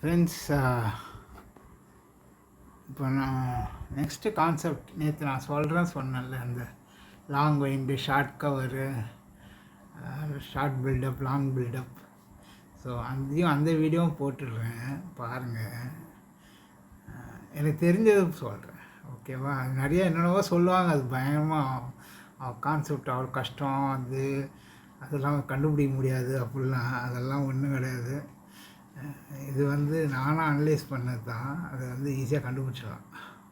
Friends, இப்போ நான் next concept நேற்று நான் சொன்னேன்ல, அந்த long wind, short cover, short buildup, long buildup. So அந்த வீடியோவும் போட்டுடுறேன், பாருங்கள். எனக்கு தெரிஞ்சது சொல்கிறேன், ஓகேவா? நிறைய என்னென்னவோ சொல்லுவாங்க, அது பயங்கரமாக கான்செப்ட் அவ்வளோ கஷ்டம், அதெல்லாம் கண்டுபிடிக்க முடியாது அப்படிலாம். அதெல்லாம் ஒன்றும் கிடையாது. இது நானாக அனலைஸ் பண்ணது தான். அதை ஈஸியாக கண்டுபிடிச்சிடலாம்,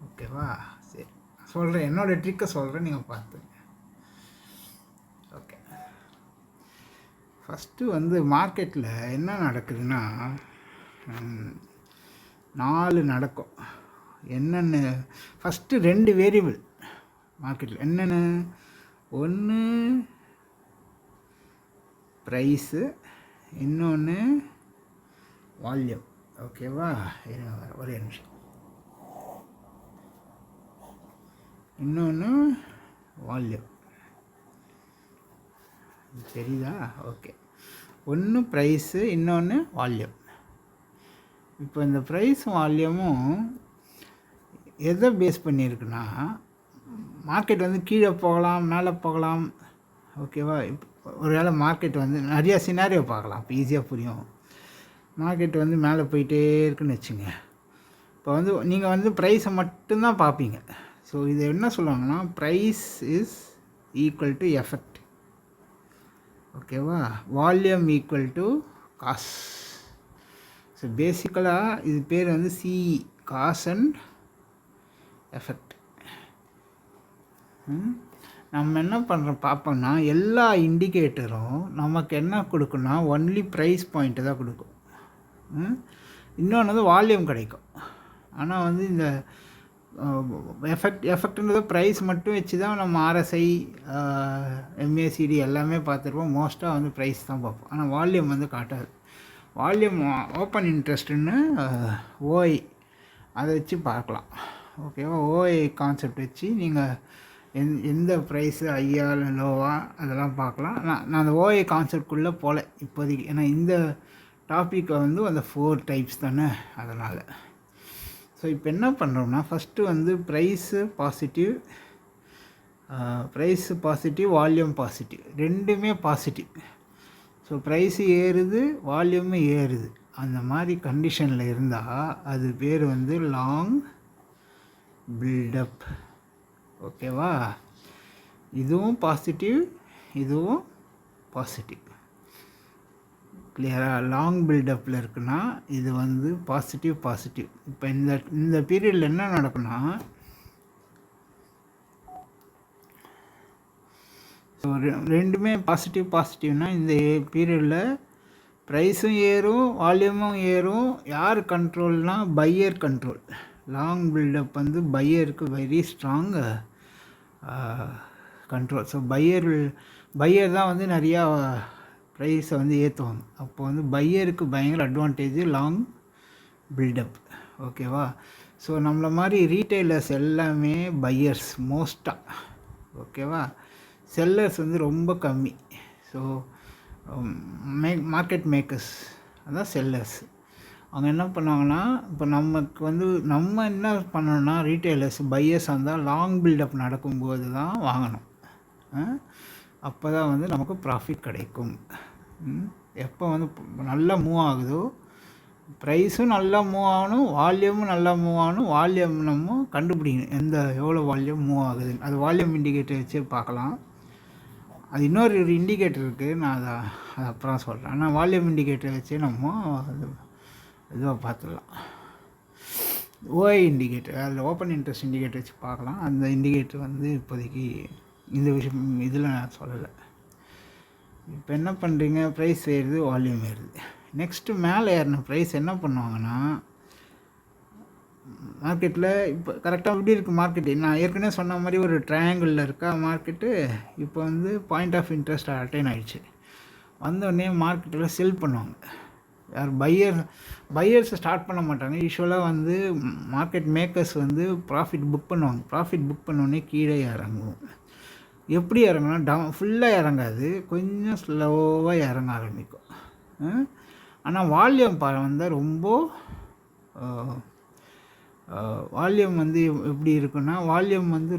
ஓகேவா? சரி, சொல்கிறேன், என்னோடய ட்ரிக்கை சொல்கிறேன், நீங்கள் பார்த்துங்க. ஓகே, ஃபஸ்ட்டு மார்க்கெட்டில் என்ன நடக்குதுன்னா, 4 நடக்கும். என்னென்ன? ஃபஸ்ட்டு 2 வேரியபிள் மார்க்கெட்டில் என்னென்ன? ஒன்று ப்ரைஸு, இன்னொன்று வால்யூம். ஓகேவா? ஒரே நிமிஷம். இன்னொன்று வால்யூம், தெரியுதா? ஓகே, ஒன்று ப்ரைஸு, இன்னொன்று வால்யூம். இப்போ இந்த ப்ரைஸ் வால்யூமும் எதை பேஸ் பண்ணியிருக்குன்னா, மார்க்கெட் கீழே போகலாம், மேலே போகலாம், ஓகேவா? இப்போ ஒரு வேளை மார்க்கெட் நிறையா சினாரியோ பார்க்கலாம், இப்போ ஈஸியாக புரியும். மார்க்கெட் மேலே போயிட்டே இருக்குன்னு வச்சுங்க. இப்போ நீங்கள் ப்ரைஸை மட்டும்தான் பார்ப்பீங்க. ஸோ இது என்ன சொல்லுவாங்கன்னா, price is equal to effect, ஓகேவா? Volume equal to cause. So பேசிக்கலாக இது பேர் சிஇ, காஸ் அண்ட் எஃபெக்ட். நம்ம என்ன பார்ப்போம்னா, எல்லா இண்டிகேட்டரும் நமக்கு என்ன கொடுக்குன்னா, ஒன்லி ப்ரைஸ் பாயிண்ட்டு தான் கொடுக்கும். இன்னொன்று வால்யூம் கிடைக்கும். ஆனால் இந்த எஃபெக்ட்ன்றது ப்ரைஸ் மட்டும் வச்சு தான் நம்ம ஆர்எஸ்ஐ, எம்ஏசிடி எல்லாமே பார்த்துருப்போம். மோஸ்ட்டாக ப்ரைஸ் தான் பார்ப்போம். ஆனால் வால்யூம் காட்டாது. வால்யூம் ஓப்பன் இன்ட்ரெஸ்ட்டுன்னு ஓஐ அதை வச்சு பார்க்கலாம், ஓகேவா? ஓஐ கான்செப்ட் வச்சு நீங்கள் எந்த ப்ரைஸு ஹையா லோவா அதெல்லாம் பார்க்கலாம். நான் அந்த ஓஐ கான்செப்ட்குள்ளே போகல இப்போதைக்கு, ஏன்னா இந்த டாப்பிக்கை அந்த 4 டைப்ஸ் தானே, அதனால். ஸோ இப்போ என்ன பண்ணுறோம்னா, first prize positive, volume positive, ரெண்டுமே பாசிட்டிவ். ஸோ ப்ரைஸு ஏறுது, வால்யூமும் ஏறுது. அந்த மாதிரி கண்டிஷனில் இருந்தால் அது பேர் லாங் பில்டப், ஓகேவா? இதுவும் பாசிட்டிவ், இதுவும் பாசிட்டிவ். கிளியராக? லாங் பில்டப்பில் இருக்குன்னா இது பாசிட்டிவ். இப்போ இந்த பீரியடில் என்ன நடக்குன்னா, ஸோ ரெண்டுமே பாசிட்டிவ்னா இந்த பீரியடில் ப்ரைஸும் ஏறும், வால்யூமும் ஏறும். யார் கண்ட்ரோல்னால் பையர் கண்ட்ரோல். லாங் பில்டப் பையருக்கு very strong control. So buyer தான் நிறையா ப்ரைஸை ஏற்றுவாங்க. அப்போது பையருக்கு பயங்கர அட்வான்டேஜ் லாங் பில்டப், ஓகேவா? ஸோ நம்மளை மாதிரி ரீட்டைலர்ஸ் எல்லாமே பையர்ஸ் மோஸ்ட்டாக, ஓகேவா? செல்லர்ஸ் ரொம்ப கம்மி. ஸோ மார்க்கெட் மேக்கர்ஸ் அதான் செல்லர்ஸ். அவங்க என்ன பண்ணுவாங்கன்னா, இப்போ நமக்கு நம்ம என்ன பண்ணணும்னா, ரீட்டைலர்ஸ் பையர்ஸாக இருந்தால் லாங் பில்டப் நடக்கும்போது தான் வாங்கணும். அப்போ தான் நமக்கு ப்ராஃபிட் கிடைக்கும். எப்போ நல்லா மூவ் ஆகுதோ, ப்ரைஸும் நல்லா மூவ் ஆகணும், வால்யூமும் நல்லா மூவ் ஆகணும். வால்யூம் நம்ம கண்டுபிடிக்கணும், எவ்வளோ வால்யூம் மூவ் ஆகுதுன்னு. அது வால்யூம் இண்டிகேட்டர் வச்சு பார்க்கலாம். அது இன்னொரு இண்டிகேட்டர் இருக்குது, நான் அதை அப்புறம் சொல்கிறேன். ஆனால் வால்யூம் இண்டிகேட்டர் வச்சு நம்ம இதுவாக பார்த்துடலாம். ஓஐ இண்டிகேட்டர், அதில் ஓப்பன் இன்ட்ரெஸ்ட் இண்டிகேட்டர் வச்சு பார்க்கலாம். அந்த இண்டிகேட்டர் இப்போதைக்கு இந்த விஷயம் இதில் நான் சொல்லலை. இப்போ என்ன பண்ணுறீங்க, ப்ரைஸ் ஏறுது, வால்யூம் ஏறுது. நெக்ஸ்ட்டு மேலே ஏறின ப்ரைஸ் என்ன பண்ணுவாங்கன்னா, மார்க்கெட்டில் இப்போ கரெக்டாக எப்படி இருக்குது மார்க்கெட்டு? நான் ஏற்கனவே சொன்ன மாதிரி ஒரு ட்ரையாங்கிளில் இருக்கா மார்க்கெட்டு. இப்போ பாயிண்ட் ஆஃப் இன்ட்ரெஸ்ட் அட்டைன் ஆகிடுச்சு. வந்தோடனே மார்க்கெட்டில் செல் பண்ணுவாங்க. யார்? பையர்ஸை ஸ்டார்ட் பண்ண மாட்டாங்க. யூஸ்வலாக மார்க்கெட் மேக்கர்ஸ் ப்ராஃபிட் புக் பண்ணுவாங்க. ப்ராஃபிட் புக் பண்ணோடனே கீழே இறங்கும். எப்படி இறங்குனா, ஃபுல்லாக இறங்காது, கொஞ்சம் ஸ்லோவாக இறங்க ஆரம்பிக்கும். ஆனால் வால்யூம் ரொம்ப வால்யூம் வந்து எப்படி இருக்குன்னா, வால்யூம் வந்து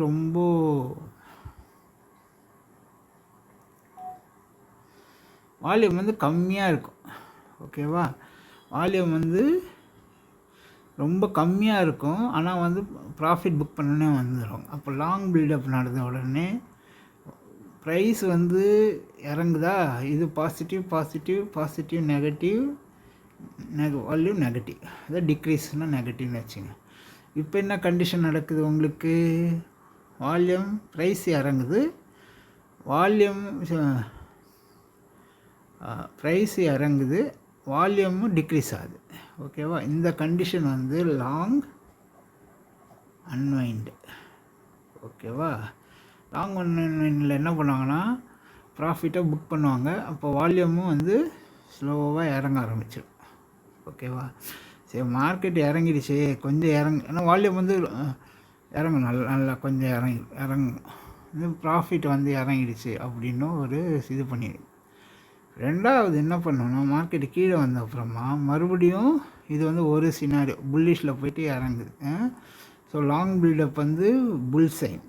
வால்யூம் வந்து கம்மியாக இருக்கும். ஓகேவா? வால்யூம் வந்து ரொம்ப கம்மியாக இருக்கும். ஆனால் வந்து ப்ராஃபிட் புக் பண்ணனே வந்துடும். அப்போ லாங் பில்டப் நடந்த உடனே ப்ரைஸ் வந்து இறங்குதா, இது positive positive positive negative volume negative, அதாவது டிக்ரீஸ்னால் நெகட்டிவ்னு வச்சுங்க. இப்போ என்ன கண்டிஷன் நடக்குது உங்களுக்கு? வால்யூம் ப்ரைஸ் இறங்குது, வால்யூம் ப்ரைஸ் இறங்குது, வால்யூமும் டிக்ரீஸ் ஆகுது. ஓகேவா? இந்த கண்டிஷன் வந்து லாங் அன்வைண்டு. ஓகேவா? லாங் அன்வைண்டில் என்ன பண்ணுவாங்கன்னா ப்ராஃபிட்டை புக் பண்ணுவாங்க. அப்போ வால்யூமும் வந்து ஸ்லோவாக இறங்க ஆரம்பிச்சிடும். ஓகேவா? சரி, மார்க்கெட் இறங்கிடுச்சு, கொஞ்சம் ஏன்னா வால்யூம் வந்து இறங்கும், நல்லா கொஞ்சம் இறங்கும், ப்ராஃபிட் வந்து இறங்கிடுச்சு அப்படின்னு ஒரு இது பண்ணிடும். ரெண்டாவது என்ன பண்ணோன்னா, மார்க்கெட்டு கீழே வந்த அப்புறமா மறுபடியும் இது வந்து ஒரு சினாரியோ புல்லிஷில் போயிட்டு இறங்குது. ஸோ லாங் பில்டப் வந்து புல் சைன்,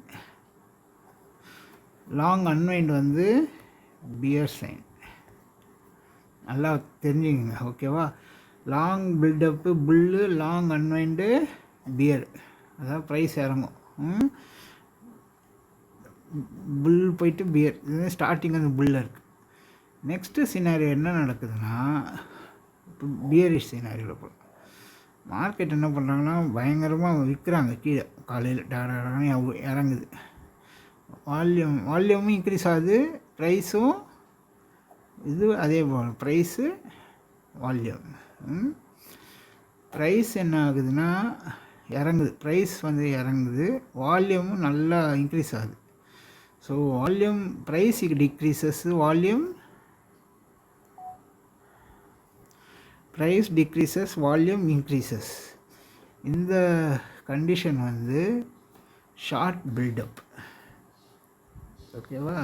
லாங் அன்வைண்ட் வந்து பியர் சைன். நல்லா தெரிஞ்சுக்கங்க. ஓகேவா? லாங் பில்டப்பு புல்லு, லாங் அன்வைண்டு பியர், அதாவது ப்ரைஸ் இறங்கும், புல் போயிட்டு பியர், இது ஸ்டார்டிங் வந்து புல்லில் இருக்குது. நெக்ஸ்ட்டு சினாரியோ என்ன நடக்குதுன்னா, இப்போ பியரிஷ் சினாரியோவில் போகிறோம். மார்க்கெட் என்ன பண்ணுறாங்கன்னா பயங்கரமாக விற்கிறாங்க, கீழே காலையில் டாடான்னு இறங்குது, வால்யூமும் இன்க்ரீஸ் ஆகுது, ப்ரைஸும் இது அதே போல் ப்ரைஸு வால்யூம். ப்ரைஸ் என்ன ஆகுதுன்னா இறங்குது, ப்ரைஸ் வந்து இறங்குது, வால்யூமும் நல்லா இன்க்ரீஸ் ஆகுது. So volume price decreases, volume price decreases, volume increases. இந்த கண்டிஷன் வந்து ஷார்ட் பில்டப். ஓகேவா?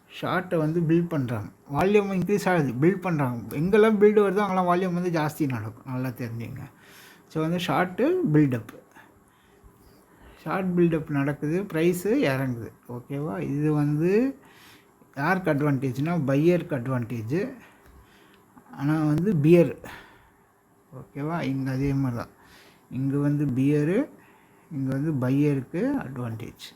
ஷார்ட்டை வந்து பில்ட் பண்ணுறாங்க, வால்யூம் இன்க்ரீஸ் ஆகுது, பில்ட் பண்ணுறாங்க. எங்கெல்லாம் பில்டு வருதோ அங்கெல்லாம் வால்யூம் வந்து ஜாஸ்தி நடக்கும், நல்லா தெரிஞ்சுங்க. ஸோ வந்து ஷார்ட்டு பில்டப், ஷார்ட் பில்டப் நடக்குது, ப்ரைஸு இறங்குது. ஓகேவா? இது வந்து யாருக்கு அட்வான்டேஜ்னால் பையருக்கு அட்வான்டேஜ். ஆனால் வந்து பியர், ஓகேவா, இங்கே அதே மாதிரி தான், இங்கே வந்து பியரு, இங்கே வந்து பையருக்கு அட்வான்டேஜ்.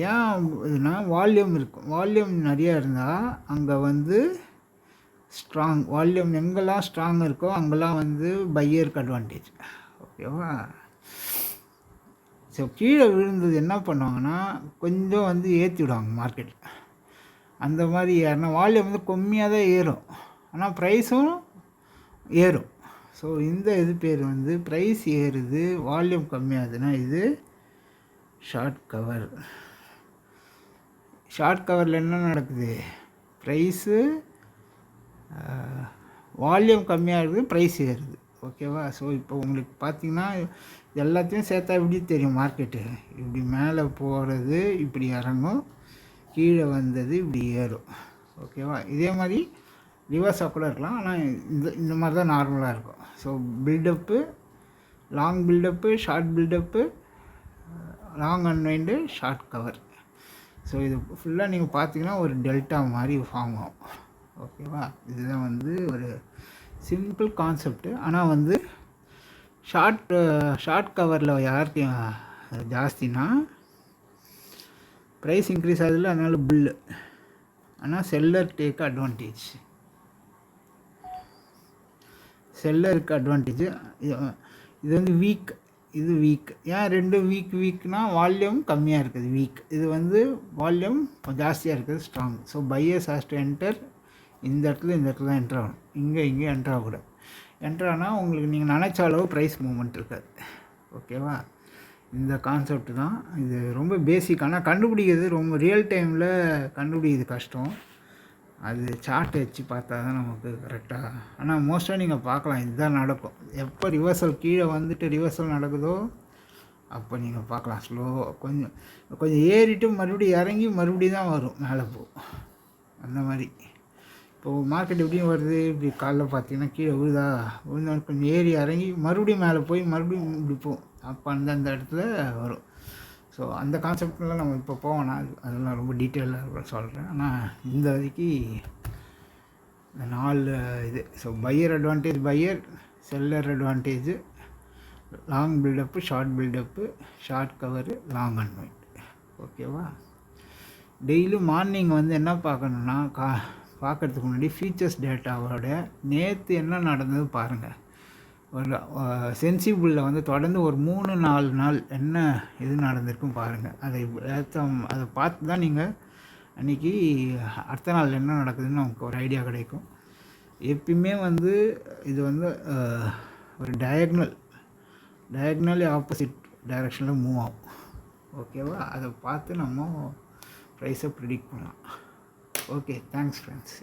ஏன் இதுனா வால்யூம் இருக்கும், வால்யூம் நிறையா இருந்தால் அங்கே வந்து ஸ்ட்ராங், வால்யூம் எங்கெல்லாம் ஸ்ட்ராங் இருக்கோ அங்கெல்லாம் வந்து பையருக்கு அட்வான்டேஜ். ஓகேவா? ஸோ கீழே விழுந்தது என்ன பண்ணுவாங்கன்னா கொஞ்சம் வந்து ஏற்றி விடுவாங்க மார்க்கெட். அந்த மாதிரி ஏறினா வால்யூம் வந்து கம்மியாக தான் ஏறும், ஆனால் ப்ரைஸும் ஏறும். ஸோ இந்த இது பேர் வந்து ப்ரைஸ் ஏறுது, வால்யூம் கம்மியாகுதுன்னா இது ஷார்ட் கவர். ஷார்ட் கவரில் என்ன நடக்குது? ப்ரைஸு வால்யூம் கம்மியாக இருக்குது, ப்ரைஸ் ஏறுது. ஓகேவா? ஸோ இப்போ உங்களுக்கு பார்த்திங்கன்னா எல்லாத்தையும் சேர்த்தா எப்படி தெரியும், மார்க்கெட்டு இப்படி மேலே போகிறது, இப்படி இறங்கும், கீழே வந்தது இப்படி ஏறும். ஓகேவா? இதே மாதிரி ரிவர்ஸாக கூட இருக்கலாம், ஆனால் இந்த மாதிரி தான் நார்மலாக இருக்கும். So buildup, long buildup, short buildup, long unwind, short cover. So இது ஃபுல்லாக நீங்கள் பார்த்தீங்கன்னா ஒரு டெல்டா மாதிரி ஃபார்ம் ஆகும். ஓகேவா? இதுதான் வந்து ஒரு சிம்பிள் கான்செப்ட்டு. ஆனால் வந்து ஷார்ட் கவரில் யாருக்கு ஜாஸ்தினா ப்ரைஸ் இன்க்ரீஸ் ஆகுதுல, அதனால புல்லு, ஆனால் செல்லர் டேக் அட்வான்டேஜ், செல்லருக்கு அட்வான்டேஜ். இது வந்து வீக், இது வீக். ஏன் ரெண்டும் வீக்னால் வால்யூம் கம்மியாக இருக்குது, வீக். இது வந்து வால்யூம் ஜாஸ்தியாக இருக்குது, strong. So buyers has to enter இந்த இடத்துல தான் என்ட்ரு ஆகணும், இங்கே என்ட்ரு ஆகக்கூடாது. என்ட்ரு ஆனால் உங்களுக்கு நீங்கள் நினச்ச அளவு ப்ரைஸ் மூவ்மெண்ட் இருக்காது. ஓகேவா? இந்த கான்செப்ட் தான் இது. ரொம்ப பேசிக், ஆனால் கண்டுபிடிக்கிறது ரொம்ப ரியல் டைமில் கண்டுபிடிக்கிறது கஷ்டம். அது சார்ட் வச்சு பார்த்தா தான் நமக்கு கரெக்டாக. ஆனால் மோஸ்ட்டாக நீங்கள் பார்க்கலாம், இதுதான் நடக்கும். எப்போ ரிவர்சல் கீழே வந்துட்டு ரிவர்சல் நடக்குதோ அப்போ நீங்கள் பார்க்கலாம். கொஞ்சம் ஏறிட்டு மறுபடியும் இறங்கி மறுபடியும் தான் வரும், மேலே போகும், அந்த மாதிரி. இப்போது மார்க்கெட் எப்படியும் வருது, இப்படி காலைல பார்த்தீங்கன்னா கீழே விழுதா, விழுந்தோடனே கொஞ்சம் ஏறி இறங்கி மறுபடியும் மேலே போய் மறுபடியும் இப்படி போகும். அப்போ அந்தந்த இடத்துல வரும். ஸோ அந்த கான்செப்ட்லாம் நம்ம இப்போ போவோம்னா அதெல்லாம் ரொம்ப டீட்டெயிலாக சொல்கிறேன். ஆனால் இந்த வரைக்கு இந்த 4 இது. So buyer advantage, buyer seller advantage, long buildup, short buildup, short cover, long unwind. ஓகேவா? டெய்லியும் மார்னிங் வந்து என்ன பார்க்கணுன்னா, பார்க்குறதுக்கு முன்னாடி ஃபியூச்சர்ஸ் டேட்டாவோட நேற்று என்ன நடந்தது பாருங்கள். ஒரு சென்சிபிளில் வந்து தொடர்ந்து ஒரு 3-4 நாள் என்ன இது நடந்திருக்கும் பாருங்கள். அதை பார்த்து தான் நீங்கள் அன்றைக்கி அடுத்த நாள் என்ன நடக்குதுன்னு நமக்கு ஒரு ஐடியா கிடைக்கும். எப்பயுமே வந்து இது வந்து ஒரு டயக்னலி ஆப்போசிட் டைரெக்ஷனில் மூவ் ஆகும். ஓகேவா? அதை பார்த்து நம்ம ப்ரைஸை ப்ரிடிக்ட் பண்ணலாம். Okay, thanks friends.